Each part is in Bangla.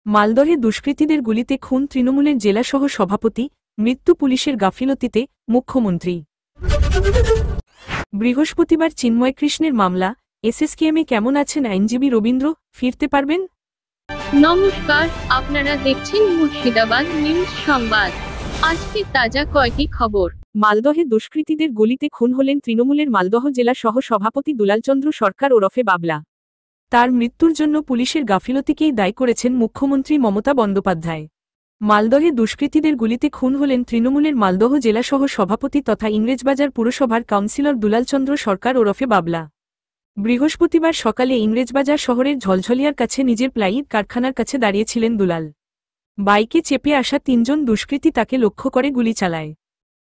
মালদহে দুষ্কৃতীদের গুলিতে খুন তৃণমূলের জেলাসহ সভাপতি, মৃত্যু পুলিশের গাফিলতিতে, মুখ্যমন্ত্রী। বৃহস্পতিবার চিন্ময় কৃষ্ণের মামলা, এসএসকেএমে কেমন আছেন আইনজীবী রবীন্দ্র, ফিরতে পারবেন? নমস্কার, আপনারা দেখছেন মুর্শিদাবাদ নিউজ সংবাদ। আজকে তাজা কয়েকটি খবর। মালদহে দুষ্কৃতীদের গুলিতে খুন হলেন তৃণমূলের মালদহ জেলা সহ সভাপতি দুলালচন্দ্র সরকার ওরফে বাবলা। তার মৃত্যুর জন্য পুলিশের গাফিলতিকেই দায়ী করেছেন মুখ্যমন্ত্রী মমতা বন্দ্যোপাধ্যায়। মালদহে দুষ্কৃতীদের গুলিতে খুন হলেন তৃণমূলের মালদহ জেলাসহ সভাপতি তথা ইংরেজবাজার পুরসভার কাউন্সিলর দুলালচন্দ্র সরকার ওরফে বাবলা। বৃহস্পতিবার সকালে ইংরেজবাজার শহরের ঝলঝলিয়ার কাছে নিজের প্লাইউড কারখানার কাছে দাঁড়িয়েছিলেন দুলাল। বাইকে চেপে আসা তিনজন দুষ্কৃতী তাকে লক্ষ্য করে গুলি চালায়।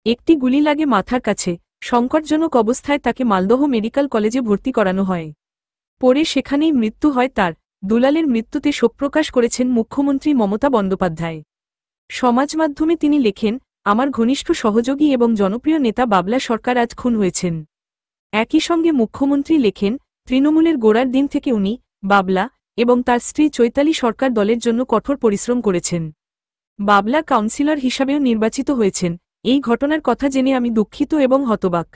একটি গুলি লাগে মাথার কাছে। সংকটজনক অবস্থায় তাকে মালদহ মেডিকেল কলেজে ভর্তি করানো হয়। পরে সেখানেই মৃত্যু হয় তার। দুলালের মৃত্যুতে শোক প্রকাশ করেছেন মুখ্যমন্ত্রী মমতা বন্দ্যোপাধ্যায়। সমাজমাধ্যমে তিনি লেখেন, আমার ঘনিষ্ঠ সহযোগী এবং জনপ্রিয় নেতা বাবলা সরকার আজ খুন হয়েছেন। একই সঙ্গে মুখ্যমন্ত্রী লেখেন, তৃণমূলের গোড়ার দিন থেকে উনি, বাবলা এবং তার স্ত্রী চৈতালি সরকার দলের জন্য কঠোর পরিশ্রম করেছেন। বাবলা কাউন্সিলর হিসাবেও নির্বাচিত হয়েছেন। এই ঘটনার কথা জেনে আমি দুঃখিত এবং হতবাক।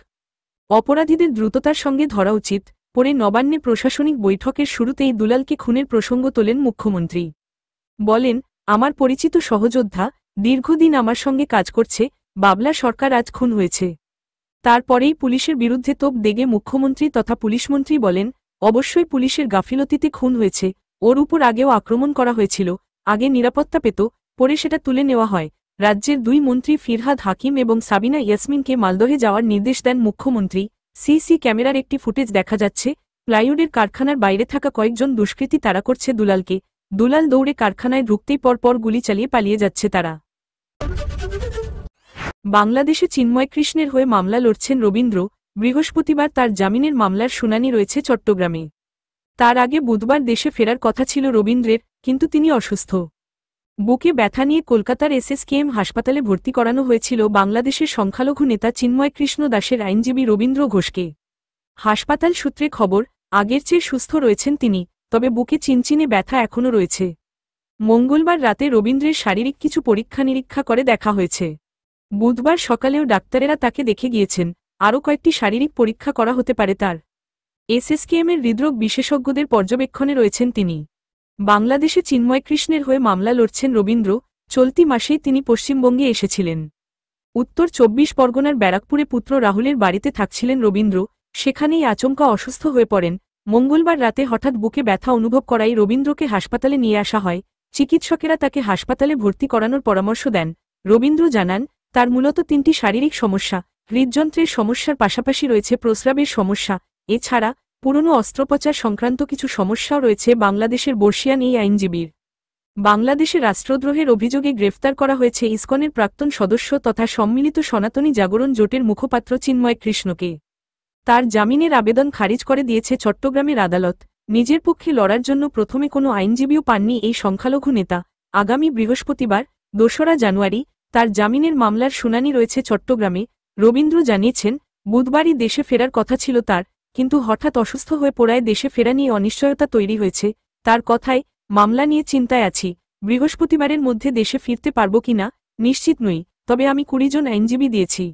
অপরাধীদের দ্রুততার সঙ্গে ধরা উচিত। পরে নবান্নে প্রশাসনিক বৈঠকের শুরুতেই দুলালকে খুনের প্রসঙ্গ তোলেন মুখ্যমন্ত্রী। বলেন, আমার পরিচিত সহযোদ্ধা, দীর্ঘদিন আমার সঙ্গে কাজ করছে, বাবলা সরকার আজ খুন হয়েছে। তারপরেই পুলিশের বিরুদ্ধে তোপ দেগে মুখ্যমন্ত্রী তথা পুলিশমন্ত্রী বলেন, অবশ্যই পুলিশের গাফিলতিতে খুন হয়েছে। ওর উপর আগেও আক্রমণ করা হয়েছিল, আগে নিরাপত্তা পেত, পরে সেটা তুলে নেওয়া হয়। রাজ্যের দুই মন্ত্রী ফিরহাদ হাকিম এবং সাবিনা ইয়াসমিনকে মালদহে যাওয়ার নির্দেশ দেন মুখ্যমন্ত্রী। সিসি ক্যামেরার একটি ফুটেজ দেখা যাচ্ছে, প্লাইউডের কারখানার বাইরে থাকা কয়েকজন দুষ্কৃতী তাড়া করছে দুলালকে। দুলাল দৌড়ে কারখানায় ঢুকতেই পরপর গুলি চালিয়ে পালিয়ে যাচ্ছে তারা। বাংলাদেশে চিন্ময় কৃষ্ণের হয়ে মামলা লড়ছেন রবীন্দ্র। বৃহস্পতিবার তার জামিনের মামলার শুনানি রয়েছে চট্টগ্রামে। তার আগে বুধবার দেশে ফেরার কথা ছিল রবীন্দ্রের, কিন্তু তিনি অসুস্থ। বুকে ব্যথা নিয়ে কলকাতার এসএসকেএম হাসপাতালে ভর্তি করানো হয়েছিল বাংলাদেশের সংখ্যালঘু নেতা চিন্ময় কৃষ্ণ দাসের আইনজীবী রবীন্দ্র ঘোষকে। হাসপাতাল সূত্রে খবর, আগের চেয়ে সুস্থ রয়েছেন তিনি, তবে বুকে চিনচিনে ব্যথা এখনও রয়েছে। মঙ্গলবার রাতে রবীন্দ্রের শারীরিক কিছু পরীক্ষা নিরীক্ষা করে দেখা হয়েছে। বুধবার সকালেও ডাক্তারেরা তাকে দেখে গিয়েছেন। আরও কয়েকটি শারীরিক পরীক্ষা করা হতে পারে তার। এসএসকেএমের হৃদরোগ বিশেষজ্ঞদের পর্যবেক্ষণে রয়েছেন তিনি। বাংলাদেশে চিন্ময় কৃষ্ণের হয়ে মামলা লড়ছেন রবীন্দ্র। চলতি মাসেই তিনি পশ্চিমবঙ্গে এসেছিলেন। উত্তর ২৪ পরগনার ব্যারাকপুরে পুত্র রাহুলের বাড়িতে থাকছিলেন রবীন্দ্র। সেখানেই আচমকা অসুস্থ হয়ে পড়েন। মঙ্গলবার রাতে হঠাৎ বুকে ব্যথা অনুভব করায় রবীন্দ্রকে হাসপাতালে নিয়ে আসা হয়। চিকিৎসকেরা তাকে হাসপাতালে ভর্তি করানোর পরামর্শ দেন। রবীন্দ্র জানান, তার মূলত ৩টি শারীরিক সমস্যা। হৃদযন্ত্রের সমস্যার পাশাপাশি রয়েছে প্রস্রাবের সমস্যা। এছাড়া পুরনো অস্ত্রোপচার সংক্রান্ত কিছু সমস্যাও রয়েছে বাংলাদেশের বর্ষিয়ান এই আইনজীবীর। বাংলাদেশে রাষ্ট্রদ্রোহের অভিযোগে গ্রেফতার করা হয়েছে ইসকনের প্রাক্তন সদস্য তথা সম্মিলিত সনাতনী জাগরণ জোটের মুখপাত্র চিন্ময় কৃষ্ণকে। তার জামিনের আবেদন খারিজ করে দিয়েছে চট্টগ্রামের আদালত। নিজের পক্ষে লড়ার জন্য প্রথমে কোনো আইনজীবীও পাননি এই সংখ্যালঘু নেতা। আগামী বৃহস্পতিবার ২রা জানুয়ারি তার জামিনের মামলার শুনানি রয়েছে চট্টগ্রামে। রবীন্দ্র জানিয়েছেন, বুধবারই দেশে ফেরার কথা ছিল তার, কিন্তু হঠাৎ অসুস্থ হয়ে পড়ায় দেশে ফেরা নিয়ে অনিশ্চয়তা তৈরি হয়েছে। তার কথায়, মামলা নিয়ে চিন্তায় আছি। বৃহস্পতিবারের মধ্যে দেশে ফিরতে পারব কিনা নিশ্চিত নই, তবে আমি ২০ জন আইনজীবী দিয়েছি।